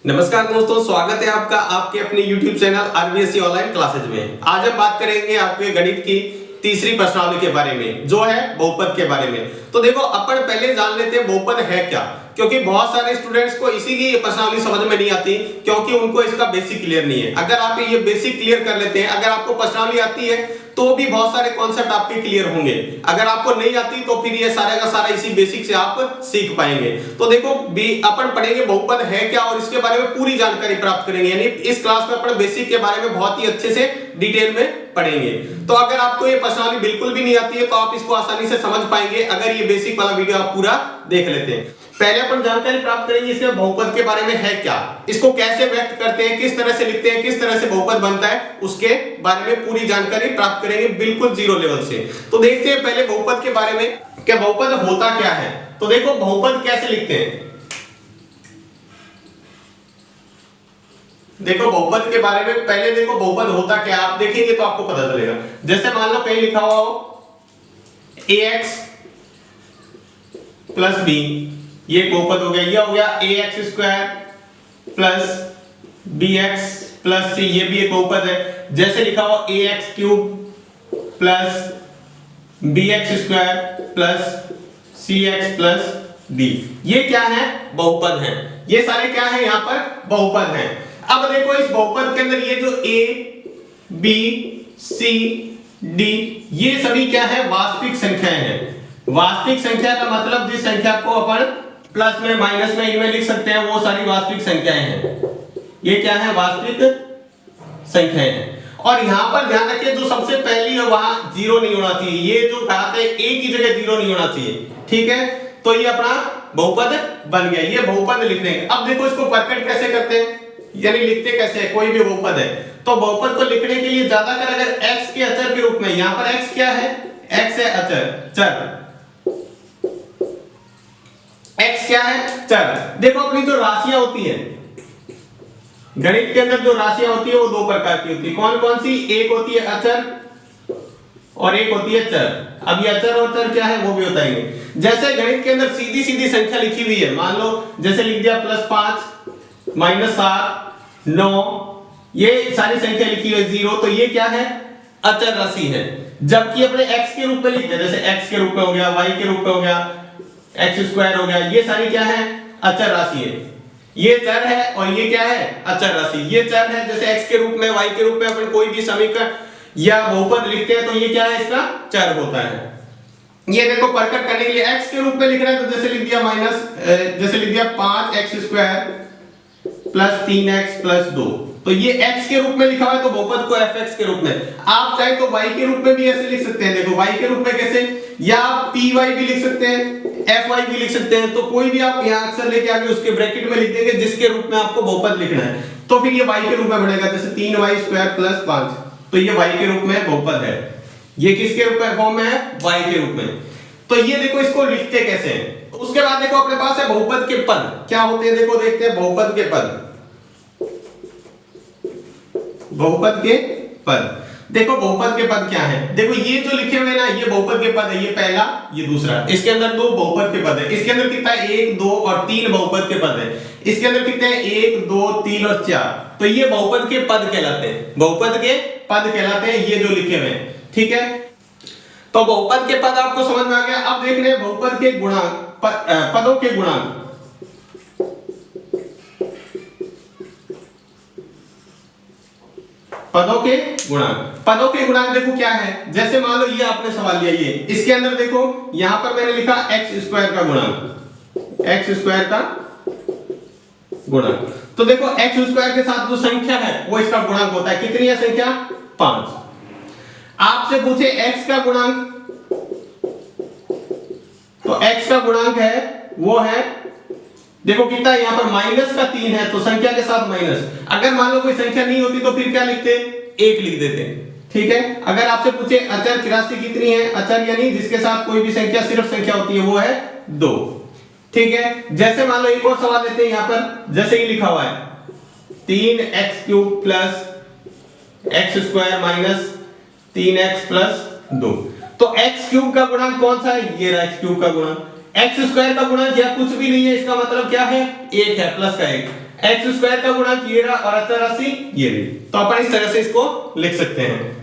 नमस्कार दोस्तों, स्वागत है आपका आपके अपने YouTube channel RBSC online classes में। आज हम बात करेंगे आपके गणित की तीसरी प्रश्नावली के बारे में, जो है बहुपद के बारे में। तो देखो, अपन पहले जान लेते हैं बहुपद है क्या, क्योंकि बहुत सारे स्टूडेंट्स को इसीलिए ये प्रश्नावली समझ में नहीं आती, क्योंकि उनको इसका बेसिक क्लियर नहीं है। अगर आप ये बेसिक क्लियर कर लेते हैं, अगर आपको प्रश्नावली आती है तो भी बहुत सारे कॉन्सेप्ट आपके क्लियर होंगे। अगर आपको नहीं आती तो फिर ये सारा का सारा इसी बेसिक से आप सीख पाएंगे। तो देखो, अपन पढ़ेंगे बहुपद है क्या और इसके बारे में पूरी जानकारी प्राप्त करेंगे। यानी इस क्लास में अपन बेसिक के बारे में बहुत ही अच्छे से डिटेल में पढ़ेंगे। तो अगर आपको ये प्रश्नावली बिल्कुल भी नहीं आती है तो आप इसको आसानी से समझ पाएंगे अगर ये बेसिक वाला वीडियो आप पूरा देख लेते हैं। पहले अपन जानकारी प्राप्त करेंगे इसमें बहुपद के बारे में है क्या, इसको कैसे व्यक्त करते हैं, किस तरह से लिखते हैं, किस तरह से बहुपद बनता है, उसके बारे में पूरी जानकारी प्राप्त करेंगे बिल्कुल जीरो लेवल से। तो देखते हैं पहले बहुपद के बारे में, क्या बहुपद होता क्या है। तो देखो, बहुपद कैसे लिखते हैं। देखो, बहुपद के बारे में पहले देखो बहुपद होता क्या, आप देखेंगे तो आपको पता चलेगा। जैसे मान लो कहीं लिखा हुआ हो ax प्लस बी, ये बहुपद हो गया। ये हो गया ax square plus bx plus c, ये भी एक बहुपद है। जैसे लिखा हो ax cube plus bx square plus cx plus d, ये क्या है, बहुपद है। ये सारे क्या है, यहाँ पर बहुपद है। अब देखो, इस बहुपद के अंदर ये जो a b c d, ये सभी क्या है, वास्तविक संख्याएं हैं। वास्तविक संख्या का मतलब जिस संख्या को अपन प्लस में माइनस में इनमें लिख सकते हैं, वो सारी वास्तविक संख्याएं हैं। ये क्या है, वास्तविक संख्याएं हैं। और यहां पर ध्यान रखिए, जो सबसे पहली है वहां जीरो नहीं होना चाहिए। ये जो घात है एक ही जगह जीरो नहीं होना चाहिए, ठीक है। तो ये अपना बहुपद बन गया, ये बहुपद लिख देंगे। अब देखो, इसको प्रकट कैसे करते हैं, यानी लिखते कैसे हैं। कोई भी बहुपद है तो बहुपद को लिखने के लिए ज्यादातर अगर x के अचर के रूप में, यहां पर x क्या है, x है अचर, चर। x क्या है, चर। देखो, अपनी जो राशियां होती है गणित के अंदर, जो राशियां होती है वो दो प्रकार की होती है। कौन कौन सी, एक होती है अचर और एक होती है चर। अब ये अचर और चर क्या है वो भी बताएंगे। जैसे गणित के अंदर सीधी सीधी संख्या लिखी हुई है, मान लो जैसे लिख दिया +5 -7 9, ये सारी संख्या लिखी हुई है 0, तो ये क्या है, अचर राशि है। जबकि अपने x के रूप में लिखते हैं, जैसे x के रूप में हो गया, y के रूप में हो गया, x स्क्वायर हो गया, ये सारी क्या है, अचर राशि है। ये चर है और ये क्या है, अचर राशि। ये चर है, जैसे x के रूप में, y के रूप में अपन कोई भी समीकरण या बहुपद लिखते हैं तो ये क्या है, इसका चर होता है। ये देखो, प्रकट करने के लिए x के रूप में लिख रहे हैं तो जैसे लिख दिया जैसे लिख दिया 5x square plus 3x plus 2, तो ये x के रूप में लिखा हुआ है तो बहुपद को fx के रूप में। आप चाहे तो y के रूप में भी ऐसे लिख सकते हैं। देखो, y के रूप में कैसे, या py भी लिख सकते हैं, fy भी लिख सकते हैं। तो कोई भी आप यहाँ अक्षर लेके आगे उसके ब्रैकेट में लिख देंगे जिसके रूप में आपको बहुपद लिखना है, तो फिर ये y के रूप में बनेगा। जैसे 3y स्क्वायर प्लस 5, तो ये y के रूप में बहुपद है। ये किसके रूप में फॉर्म में है, y के रूप में। तो ये देखो, इसको लिखते कैसे हैं। उसके बाद देखो, अपने पास है बहुपद के पद क्या होते हैं। देखो, देखते हैं बहुपद के पद। बहुपद के पद, देखो बहुपद के पद क्या है। देखो, ये जो लिखे हुए ना, ये बहुपद के पद है। ये पहला, ये दूसरा, इसके अंदर दो बहुपद के पद है। इसके अंदर कितना है, 1 2 और 3 बहुपद के पद है। इसके अंदर कितने हैं, 1 2 3 और 4, तो ये बहुपद के पद कहलाते हैं। बहुपद के पद कहलाते हैं ये जो लिखे हुए हैं, ठीक है। तो बहुपद के पद आपको समझ में आ गया। अब देख रहे हैं बहुपद के गुणांक, पदों के गुणांक। पदों के गुणांक, पदों के गुणांक देखो क्या है। जैसे मान लो ये आपने सवाल लिया, ये इसके अंदर देखो, यहां पर मैंने लिखा x स्क्वायर का गुणांक, x स्क्वायर का गुणांक। तो देखो, x स्क्वायर के साथ जो संख्या है वो इसका गुणांक होता है। कितनी है संख्या, 5। आपसे पूछे x का गुणांक, तो x का गुणांक है वो है, देखो कितना है, यहां पर -3 है तो संख्या के साथ माइनस। अगर मान लो कोई संख्या नहीं होती तो फिर क्या लिखते, 1 लिख देते, ठीक है। अगर आपसे पूछे अचर की राशि कितनी है, अचर यानी जिसके साथ कोई भी संख्या सिर्फ संख्या होती है, वो है 2, ठीक है। जैसे मान लो एक और सवाल लेते हैं, यहां पर जैसे ही लिखा हुआ है 3x³ plus x square minus 3x plus 2, तो x³ का गुणांक कौन सा है, ये x³ का गुणांक। x स्क्वायर का गुणा या कुछ भी नहीं है, इसका मतलब क्या है, 1 है, प्लस का 1। एक्स स्क्वायर का गुणक ये रहा और अचर राशि ये रही। तो अपन इस तरह से इसको लिख सकते हैं।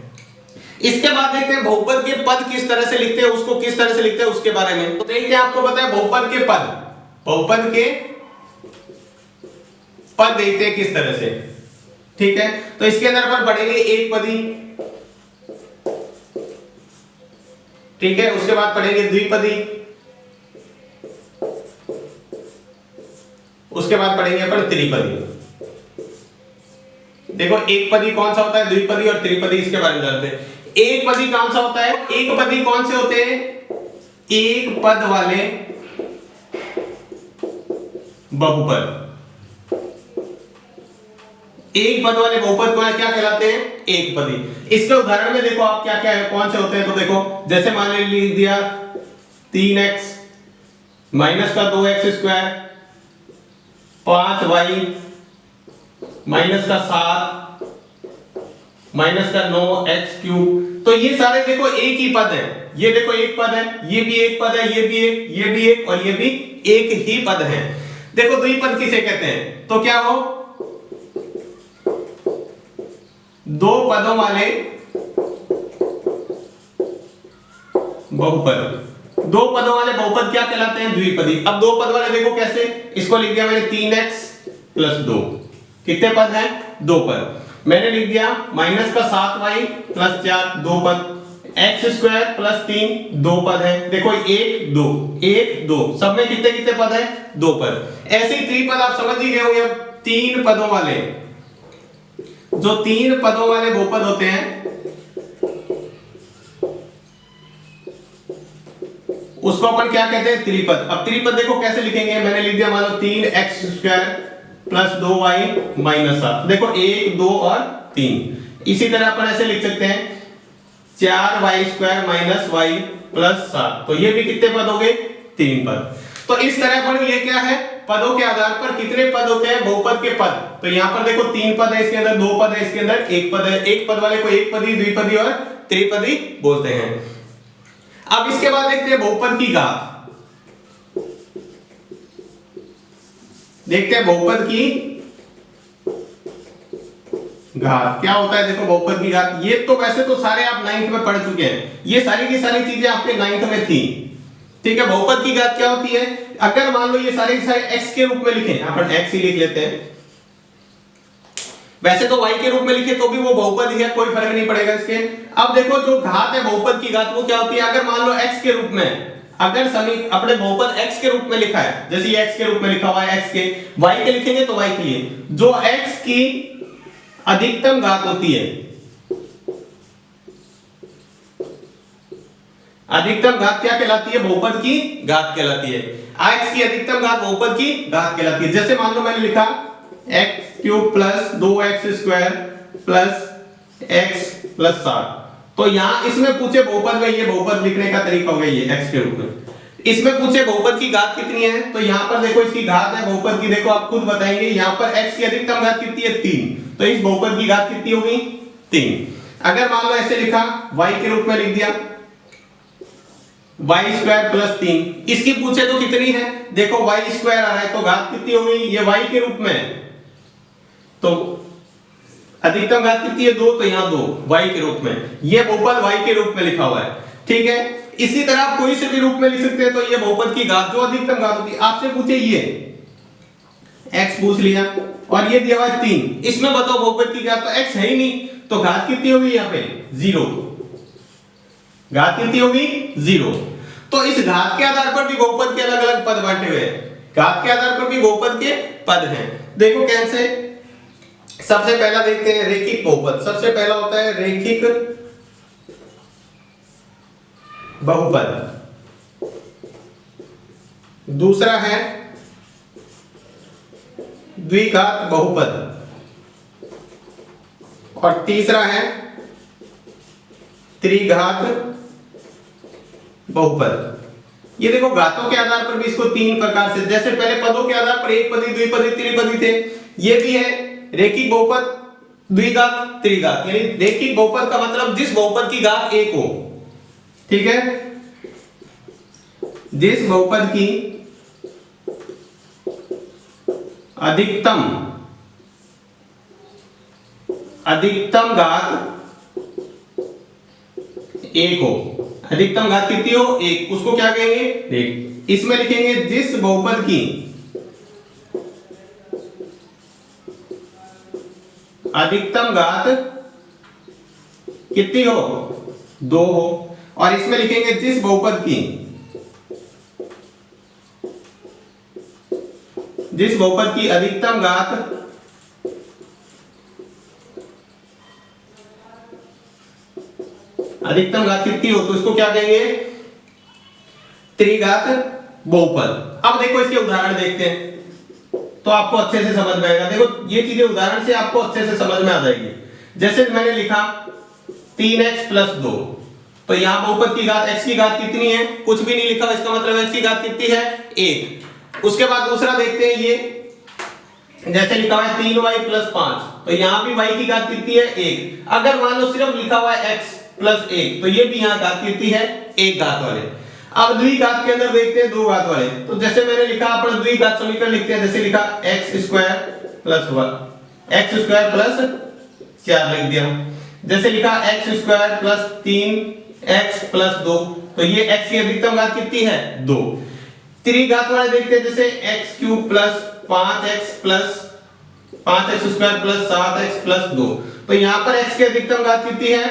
इसके बाद देखते हैं बहुपद के पद किस तरह से लिखते हैं, उसको किस तरह से लिखते हैं उसके बारे में। तो देखते हैं, आपको पता है बहुपद के पद, बहुपद के पद देखते हैं किस तरह से। ठीक है, तो इसके अंदर अपन पढ़ेंगे एक पदी, ठीक है, उसके बाद पढ़ेंगे द्विपदी, उसके बाद पढ़ेंगे अपन त्रिपदी। देखो एक पदी कौन सा होता है, द्विपदी और त्रिपदी, इसके बारे में जानते हैं। एक पदी कौन सा होता है, एक पदी कौन से होते हैं, एक पद वाले बहुपद। एक पद वाले बहुपद को क्या कहलाते हैं, एक पदी। इसके उदाहरण में देखो आप क्या क्या है, कौन से होते हैं। तो देखो जैसे मान लिख दिया 3x माइनस का 2x स्क्वायर, 5y माइनस का 7 माइनस का 9x क्यूब। तो ये सारे देखो एक ही पद है, ये देखो एक पद है, ये भी एक पद है, ये भी एक, ये भी एक और ये भी एक ही पद है। देखो द्विपद किसे कहते हैं, तो क्या हो, दो पदों वाले बहुपद। दो पदों वाले बहुपद क्या कहलाते हैं, द्विपदी। अब दो पद वाले देखो कैसे, इसको लिख दिया मैंने 3x प्लस 2, कितने पद हैं, दो पद। मैंने लिख दिया माइनस का 7y प्लस 4, दो पद। x स्क्वायर प्लस 3, दो पद है। देखो 1 2 1 2, सब में कितने कितने पद है, दो पद। ऐसे ही त्रिपद आप समझ ही गए होंगे। तीन पदों वाले, जो तीन पदों वाले बहुपद होते हैं उसको अपन क्या कहते हैं, त्रिपद। अब त्रिपद देखो कैसे लिखेंगे, मैंने लिख दिया मान लो 3x square plus 2y minus 7। देखो 1 2 और 3। इसी तरह अपन ऐसे लिख सकते हैं 4y square minus y plus 7। तो ये भी कितने पद हो गए, तीन पद। तो इस तरह पर ये क्या है, पदों के आधार पर कितने पद होते हैं, बहुपद के पद। तो यहां पर देखो तीन पद है, इसके अंदर दो पद है, इसके अंदर एक पद है। एक पद वाले को एक पदी, द्विपदी और त्रिपदी बोलते हैं। अब इसके बाद देखते हैं बहुपद की घात। देखते हैं बहुपद की घात क्या होता है। देखो बहुपद की घात, ये तो वैसे तो सारे आप 9th में पढ़ चुके हैं, ये सारी की सारी चीजें आपके 9th में थी। ठीक है, बहुपद की घात क्या होती है, अगर मान लो ये सारे x के रूप में लिखें, यहां पर x ही लिख लेते हैं, वैसे तो y के रूप में लिखे तो भी वो बहुपद ही है, कोई फर्क नहीं पड़ेगा इसके। अब देखो जो घात है बहुपद की घात वो क्या होती है, अगर मान लो x के रूप में, अगर सभी अपने बहुपद x के रूप में लिखा है, जैसे ये x के रूप में लिखा हुआ है, x के, y के लिखेंगे तो y के लिए, जो x की अधिकतम घात होती है, अधिकतम घात क्या कहलाती है, बहुपद की घात कहलाती है। x की अधिकतम घात बहुपद की घात कहलाती है। जैसे मान लो मैंने लिखा x cube plus 2x square plus x plus 7। तो यहां इसमें पूछे बहुपद में, ये बहुपद लिखने का तरीका हो गया ये x के रूप में। इसमें पूछे बहुपद की घात कितनी है, तो यहां पर देखो इसकी घात है बहुपद की, देखो आप खुद बताएंगे, यहां पर x की अधिकतम घात कितनी है, 3। तो इस बहुपद की घात कितनी होगी, 3। अगर मान लो ऐसे लिखा, y के रूप में लिख दिया y स्क्वायर प्लस 3, इसकी पूछे तो कितनी है, देखो y स्क्वायर आ रहा है तो घात कितनी हो गई, ये y के रूप में, तो अधिकतम घात कितनी है, 2, तो यहां 2 y के रूप में, ये बहुपद y के रूप में लिखा हुआ है। ठीक है, इसी तरह आप कोई से भी रूप में लिख सकते हैं। तो ये बहुपद की घात जो अधिकतम घात होती है, आपसे पूछे ये x पूछ लिया और ये दिया हुआ है 3, इसमें बताओ बहुपद की घात, तो x है ही नहीं, तो घात कितनी होगी, यहाँ पे 0, घात कितनी होगी, 0। तो इस घात के आधार पर भी बहुपद के अलग अलग पद बांटे हुए हैं, घात के आधार पर भी बहुपद के पद हैं। देखो कैसे, सबसे पहला देखते हैं रेखिक बहुपद। सबसे पहला होता है रेखिक बहुपद, दूसरा है द्विघात बहुपद और तीसरा है त्रिघात बहुपद। ये देखो घातों के आधार पर भी इसको तीन प्रकार से, जैसे पहले पदों के आधार पर एक पदी, द्विपदी, त्रिपदी थे, ये भी है रेखिक बहुपद, द्विघात, त्रिघात। यानी रेखिक बहुपद का मतलब जिस बहुपद की घात 1 हो। ठीक है, जिस बहुपद की अधिकतम घात 1 हो, अधिकतम घात कितनी हो 1, उसको क्या कहेंगे, देख इसमें लिखेंगे जिस बहुपद की अधिकतम घात कितनी हो 2 हो, और इसमें लिखेंगे जिस बहुपद की अधिकतम घात 1 कितनी हो, तो इसको क्या कहेंगे, त्रिघात बहुपद। अब देखो इसके उदाहरण देखते हैं तो आपको अच्छे से समझ में आएगा। देखो ये चीजें उदाहरण से आपको अच्छे से समझ में आ जाएगी। जैसे मैंने लिखा 3x + 2, तो यहाँ बहुपद की घात x की घात कितनी है, कुछ भी नहीं लिखा, इसका मतलब x की घात कितनी है 1। उसके बाद दूसरा देखते हैं, ये जैसे लिखा हुआ है 3y + 5, तो यहाँ भी y की घात कितनी है 1। अगर मान लो सिर्फ लिखा हुआ है x + 1, तो ये भी यहाँ घात कितनी है 1 घात वाले। अब द्विघात के अंदर देखते हैं 2 घात वाले, तो जैसे मैंने लिखा अपन द्विघात समीकरण लिखते हैं, जैसे लिखा x² + 1 x² + 4 लिख दिया, जैसे लिखा x² + 3x + 2, तो ये x की अधिकतम घात कितनी है 2। त्रिघात वाले देखते हैं, जैसे x³ + 5x + 5x² + 7x + 2, तो यहां पर x की अधिकतम घात कितनी है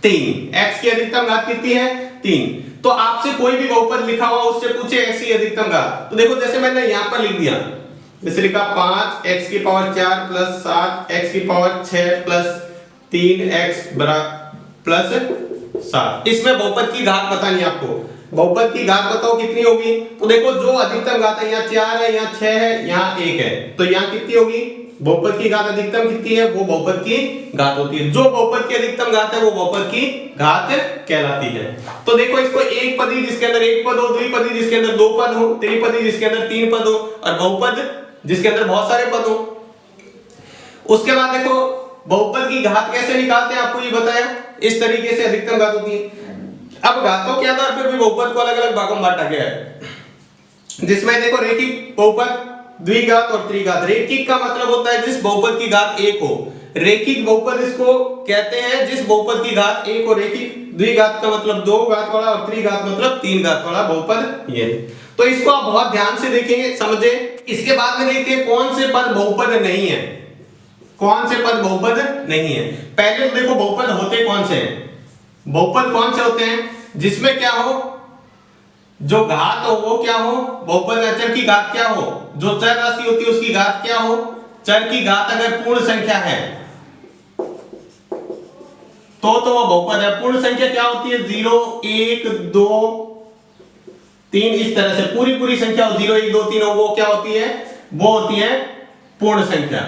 3, x की अधिकतम घात कितनी है 3। तो आपसे कोई भी बहुपद लिखा हुआ उससे पूछे x की अधिकतम घात, तो देखो जैसे मैंने यहां पर लिख दिया, जैसे लिखा 5x⁴ + 7x⁶ + 3x + 7। इसमें बहुपद की घात बतानी है आपको, बहुपद की घात बताओ कितनी होगी, तो देखो जो अधिकतम घात है, यहाँ 4 है, यहाँ 6 है, यहाँ 1 है, तो यहाँ कितनी होगी, बहुपद की घात अधिकतम कितनी है, वो बहुपद की घात होती है। जो बहुपद की अधिकतम घात है वो बहुपद की घात कहलाती है। तो देखो इसको एक पदी जिसके अंदर एक पद हो, द्विपदी जिसके अंदर 2 पद हो, त्रिपदी जिसके अंदर 3 पद हो, और बहुपद जिसके अंदर बहुत सारे पद हो। उसके बाद देखो बहुपद की घात कैसे निकालते हैं, आपको ये बताया, इस तरीके से अधिकतम घात होती है। अब घातों के आधार पर भी बहुपद को अलग अलग भागों में बांटा गया है, जिसमें देखो रेखिक बहुपद, द्विघात और त्रिघात। रेखिक का मतलब होता है जिस बहुपद की घात 1 हो, रेखिक बहुपद इसको कहते हैं जिस बहुपद की घात 1 हो। रेखिक द्विघात का मतलब 2 घात वाला, और त्रिघात मतलब 3 घात वाला बहुपद ये। तो इसको आप बहुत ध्यान से देखेंगे, समझे। इसके बाद में देखते हैं कौन से पद बहुपद नहीं है, कौन से पद बहुपद नहीं है। पहले तो देखो बहुपद होते कौन से हैं, बहुपद कौन से होते हैं जिसमें क्या हो, जो घात हो वो क्या हो, बहुपद अचर की घात क्या हो, जो चर राशि होती है उसकी घात क्या हो। चर की घात अगर पूर्ण संख्या है तो वो बहुपद है। पूर्ण संख्या क्या होती है, 0 1 2 3, इस तरह से पूरी संख्या हो, 0 1 2 3 हो, वो क्या होती है, वो होती है पूर्ण संख्या।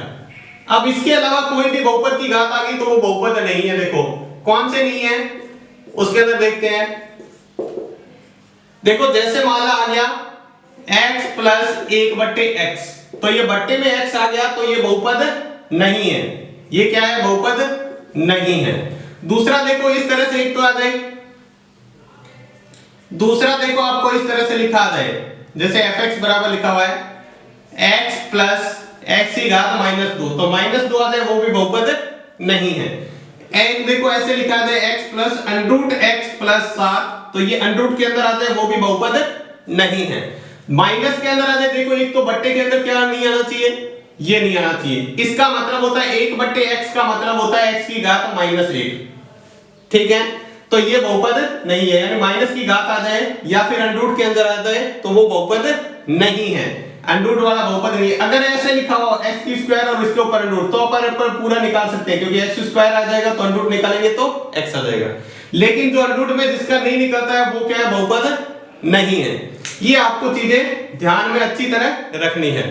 अब इसके अलावा कोई भी बहुपद की घात आ गई तो वो बहुपद नहीं है। देखो कौन से नहीं है, उसके अंदर देखते हैं। देखो जैसे मान ला आ गया x + 1/x, तो ये बट्टे में x आ गया तो ये बहुपद नहीं है, ये क्या है, बहुपद नहीं है। दूसरा देखो इस तरह से एक तो आ जाए, दूसरा देखो आपको इस तरह से लिखा आ जाए, जैसे fx बराबर लिखा हुआ है x + x⁻² -2, तो -2 आ जाए, वो भी बहुपद नहीं है। एक देखो ऐसे लिखा जाए x + √x + 7, तो ये √ के अंदर आ जाए, वो भी बहुपद नहीं है। माइनस के अंदर आ जाए, देखो एक तो बट्टे के अंदर क्या नहीं आना चाहिए, ये नहीं आना चाहिए। इसका मतलब होता है 1/x का मतलब होता है x की घात -1, ठीक है, तो ये बहुपद नहीं है। यानी माइनस की घात आ जाए या फिर √ के अंदर आ जाए तो वो बहुपद नहीं है, √ वाला बहुपद नहीं है। अगर ऐसे लिखा हो x² और इसके ऊपर √ तो अपन पूरा निकाल सकते हैं, क्योंकि x² आ जाएगा तो √ निकालेंगे तो x आ जाएगा। लेकिन जो √ में जिसका नहीं निकलता है वो क्या है, बहुपद नहीं है। ये आपको चीजें ध्यान में अच्छी तरह रखनी है,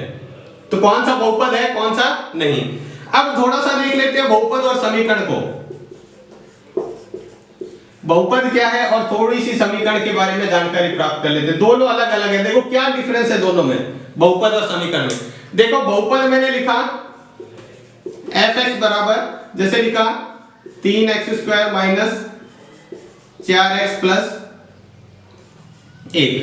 तो कौन सा बहुपद है कौन सा नहीं। अब थोड़ा सा देख लेते हैं बहुपद और समीकरण को, बहुपद क्या है और थोड़ी सी समीकरण के बारे में जानकारी प्राप्त कर लेते हैं। दोनों अलग अलग है, देखो क्या डिफरेंस है दोनों में, बहुपद और समीकरण में। देखो बहुपद मैंने लिखा fx बराबर, जैसे लिखा 3x² - 4x + 1,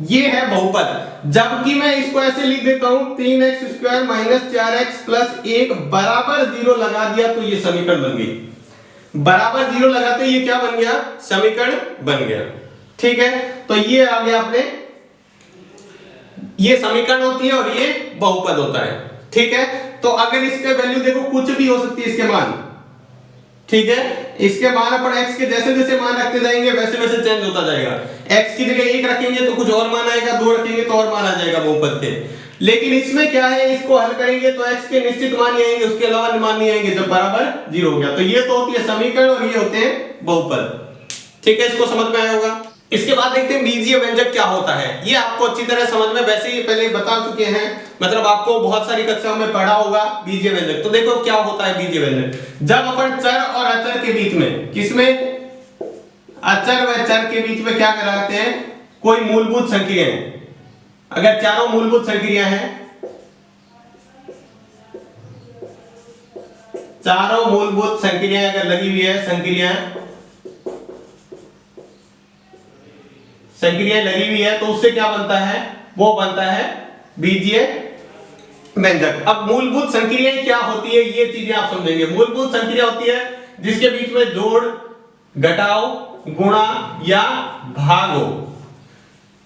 ये है बहुपद। जबकि मैं इसको ऐसे लिख देता हूं 3x² माइनस 4x प्लस 1 बराबर 0 लगा दिया तो ये समीकरण बन गई। बराबर 0 लगाते ये क्या बन गया? समीकरण बन गया। ठीक है, तो ये आ गया अपने, ये समीकरण होती है और ये बहुपद होता है। ठीक है, तो अगर इसके वैल्यू देखो कुछ भी हो सकती है इसके मान। ठीक है, इसके मान अपन x के जैसे जैसे मान रखते जाएंगे वैसे वैसे चेंज होता जाएगा। x की जगह 1 रखेंगे तो कुछ और मान आएगा, 2 रखेंगे तो और मान आ जाएगा बहुपद के। लेकिन इसमें क्या है, इसको हल करेंगे तो x के निश्चित मान ही आएंगे, उसके अलावा मान नहीं आएंगे जब बराबर 0 हो गया। तो ये तो होती है समीकरण और ये होते हैं बहुपद। ठीक है, इसको समझ में आया होगा। इसके बाद देखते हैं बीजीय व्यंजक क्या होता है। ये आपको अच्छी तरह समझ में वैसे ही पहले बता चुके हैं, मतलब आपको बहुत सारी कक्षाओं में पढ़ा होगा बीजीय व्यंजक। तो देखो क्या होता है बीजीय व्यंजक। जब अपन चर और अचर के बीच में, किसमें? अचर व चर के बीच में क्या कराते हैं? कोई मूलभूत संक्रियाएं। अगर चारों मूलभूत संक्रिया हैं, चारों मूलभूत संक्रियाएं अगर लगी हुई है, संक्रियाएं लगी हुई है तो उससे क्या बनता है? वो बनता है बीजीय व्यंजक। अब मूलभूत संक्रियाएं क्या होती है ये चीजें आप समझेंगे। मूलभूत संक्रिया होती है जिसके बीच में जोड़, घटाव, गुणा या भाग हो।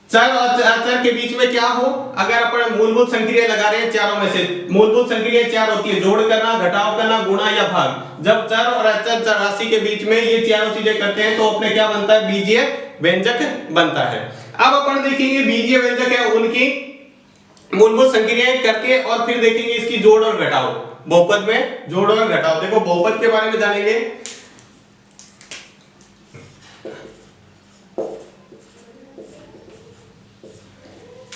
चर और अचर के बीच में क्या हो? अगर अपन मूलभूत संक्रिया लगा रहे हैं चारों में से, मूलभूत संक्रिया चार होती है, जोड़ करना, घटाव करना, गुणा या भाग। जब चर और अचर राशि के बीच में ये चारों चीजें करते हैं तो अपने क्या बनता है? बीजीय व्यंजक बनता है। अब अपन देखेंगे बीजीय व्यंजक है उनकी मूलभूत संक्रियाएं करके और फिर देखेंगे इसकी जोड़ और घटाव। बहुपद में जोड़ और घटाव। देखो बहुपद के बारे में जानेंगे।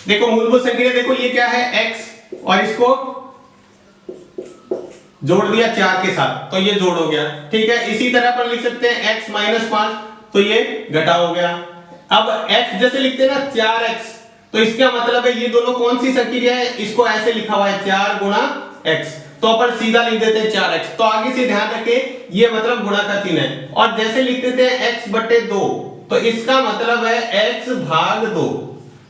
देखो मूलभूत संक्रिया, देखो ये क्या है? x और इसको जोड़ दिया 4 के साथ तो ये जोड़ हो गया। ठीक है, इसी तरह पर लिख सकते हैं x - 5 तो ये घटाव हो गया। अब x जैसे लिखते हैं ना 4x, तो इसका मतलब है ये दोनों कौन सी संक्रिया है? इसको ऐसे लिखा हुआ है 4 गुणा x, तो अपन सीधा लिख देते हैं 4x। तो आगे से ध्यान रखें ये मतलब गुणा का चिन्ह है। और जैसे लिख देते हैं x/2 तो इसका मतलब है x/2।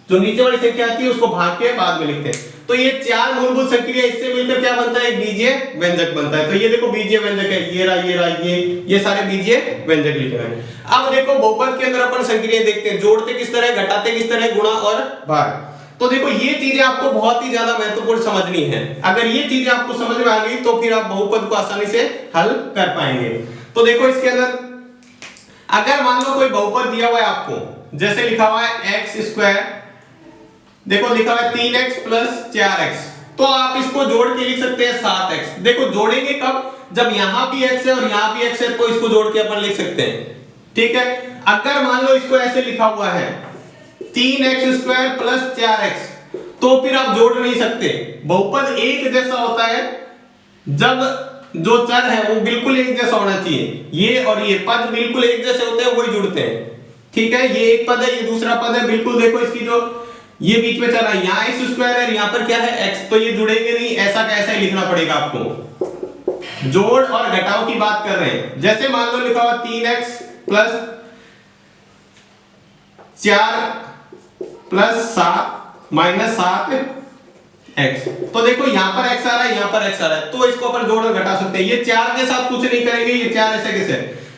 जो नीचे वाली संख्या आती है उसको भाग के बाद में लिखते हैं। तो ये चार मूलभूत संक्रिया इससे मिलकर क्या बनता है? बीजीय व्यंजक बनता है। तो ये देखो बीजीय व्यंजक है, ये रहा ये सारे बीजीय व्यंजक लिखे हुए हैं। अब देखो बहुपद के अंदर अपन संक्रिया देखते हैं, जोड़ते किस तरह, घटाते किस तरह, गुणा और भाग। तो देखो ये चीजें आपको बहुत ही ज्यादा महत्वपूर्ण समझनी है। अगर ये चीजें आपको समझ में आ गई तो फिर आप बहुपद को आसानी से हल कर पाएंगे। तो देखो इसके अंदर अगर मान लो कोई बहुपद दिया हुआ है आपको, जैसे लिखा हुआ है x², देखो लिखा हुआ है 3x + 4x, तो आप इसको जोड़ के लिख सकते हैं 7x। देखो जोड़ेंगे कब? जब यहां भी x है और यहां भी x है तो इसको जोड़ के अपन लिख सकते हैं। ठीक है, अगर मान लो इसको ऐसे लिखा हुआ है 3x² + 4x, तो फिर आप जोड़ नहीं सकते। बहुपद एक जैसा होता है जब जो चर है वो बिल्कुल एक जैसा होना चाहिए। ये और ये पद बिल्कुल एक जैसे होते हैं, वही जुड़ते हैं। ठीक है, ये एक पद है, ये दूसरा पद है, बिल्कुल देखो इसकी जो ये बीच में चल रहा है, यहाँ x² है, यहाँ पर क्या है x, तो ये जुड़ेंगे नहीं, ऐसा का ऐसा ही लिखना पड़ेगा आपको। जोड़ और घटाव की बात कर रहे हैं। जैसे मान लो लिखा हुआ 3x + 4 + 7 - 7x, तो देखो यहाँ पर x आ रहा है, यहाँ पर x आ रहा है, तो इसको अपन जोड़ और घटा सकते हैं। ये 4 के साथ कुछ नहीं करेंगे, ये 4 ऐसे कैसे।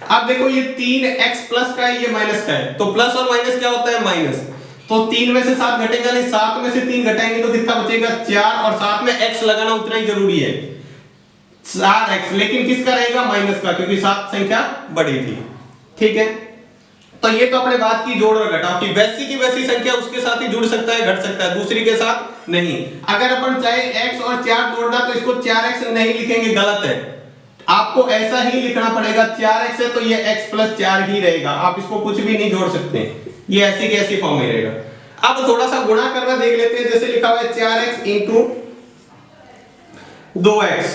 अब देखो ये 3x प्लस का है, ये माइनस का है, तो प्लस और माइनस क्या होता है? माइनस। तो 3 में से 7 घटेगा नहीं, 7 में से 3 घटाएंगे तो कितना बचेगा? 4, और साथ में x लगाना उतना ही जरूरी है, 4x। लेकिन किसका रहेगा? माइनस का, क्योंकि 7 संख्या बड़ी थी। ठीक है, तो ये तो अपने बात की जोड़ और घटाव की। वैसी की वैसी संख्या उसके साथ ही जुड़ सकता है, घट सकता है, दूसरी के साथ नहीं। अगर अपन चाहे x और 4 जोड़ना तो इसको 4x नहीं लिखेंगे, गलत है। आपको ऐसा ही लिखना पड़ेगा, 4x है तो ये x + 4 ही रहेगा, आप इसको कुछ भी नहीं जोड़ सकते, ये ऐसी की ऐसी फॉर्म में रहेगा। अब थोड़ा सा गुणा करना देख लेते हैं। जैसे लिखा हुआ है 4x × 2x,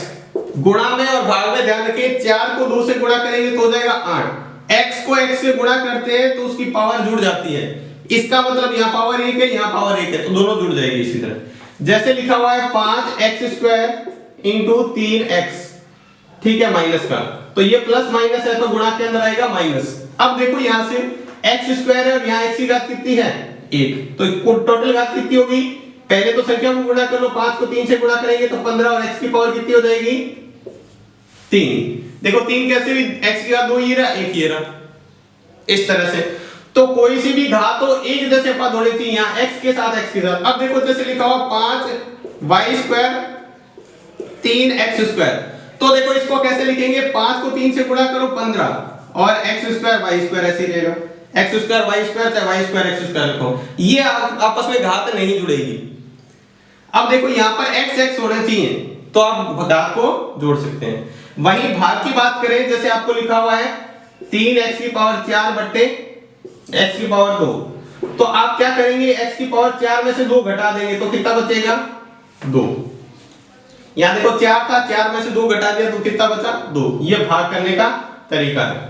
गुणा में और भाग में ध्यान रखिए 4 को 2 से गुणा करेंगे तो हो जाएगा 8। x को x से गुणा करते हैं तो उसकी पावर जुड़ जाती है, इसका मतलब यहाँ पावर 1 है, यहाँ पावर 1 है, तो दोनों जुड़ जाएगी इसी तरह। जैसे लिखा हुआ है 5x² × 3x, ठीक है, माइनस का, तो ये प्लस माइनस है तो गुणा के अंदर आएगा माइनस। अब देखो यहां से x² है और यहाँ x की घात कितनी है? 1। तो टोटल घात कितनी होगी, पहले तो संख्या को गुणा कर लो, 5 को 3 से गुणा करेंगे तो 15 और x की पावर कितनी हो जाएगी 3। देखो 3 कैसे भी x की घात 2 ये रहा, 1 ये रहा, इस तरह से। तो कोई सी भी घात हो एक जैसे पद होने चाहिए यहाँ x के साथ x के साथ। अब देखो जैसे लिखा हुआ 5y स्क्वायर 3x स्क्वायर, तो देखो इसको कैसे लिखेंगे, 5 को 3 से गुणा करो 15 और x स्क्वायर y स्क्वायर ऐसे रहेगा, x स्क्वायर y स्क्वायर चाहे y स्क्वायर x स्क्वायर रखो, ये आपस में घात नहीं जुड़ेगी। अब देखो यहाँ पर x x होना चाहिए तो आप घात को जोड़ सकते हैं। वहीं भाग की बात करें, जैसे आपको लिखा हुआ है 3x की पावर 4 बट्टे x की पावर 2, तो आप क्या करेंगे, x की पावर 4 में से 2 घटा देंगे तो कितना बचेगा 2। यहां देखो 4 था, 4 में से 2 घटा दिया तो कितना बचा 2। ये भाग करने का तरीका है,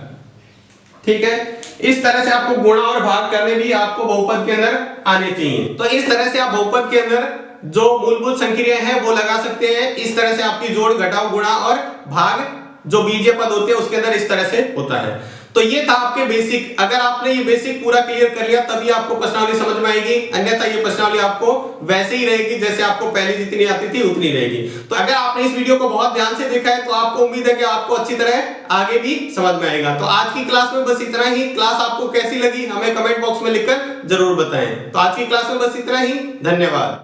ठीक है। इस तरह से आपको गुणा और भाग करने भी आपको बहुपद के अंदर आने चाहिए। तो इस तरह से आप बहुपद के अंदर जो मूलभूत संक्रियाएं हैं वो लगा सकते हैं। इस तरह से आपकी जोड़ घटाव गुणा और भाग जो बीजीय पद होते हैं उसके अंदर इस तरह से होता है। तो ये था आपके बेसिक। अगर आपने ये बेसिक पूरा क्लियर कर लिया तभी आपको प्रश्नावली समझ में आएगी, अन्यथा ये प्रश्नावली आपको वैसे ही रहेगी जैसे आपको पहले जितनी आती थी उतनी रहेगी। तो अगर आपने इस वीडियो को बहुत ध्यान से देखा है तो आपको उम्मीद है कि आपको अच्छी तरह आगे भी समझ में आएगा। तो आज की क्लास में बस इतना ही। क्लास आपको कैसी लगी हमें कमेंट बॉक्स में लिखकर जरूर बताएं। तो आज की क्लास में बस इतना ही, धन्यवाद।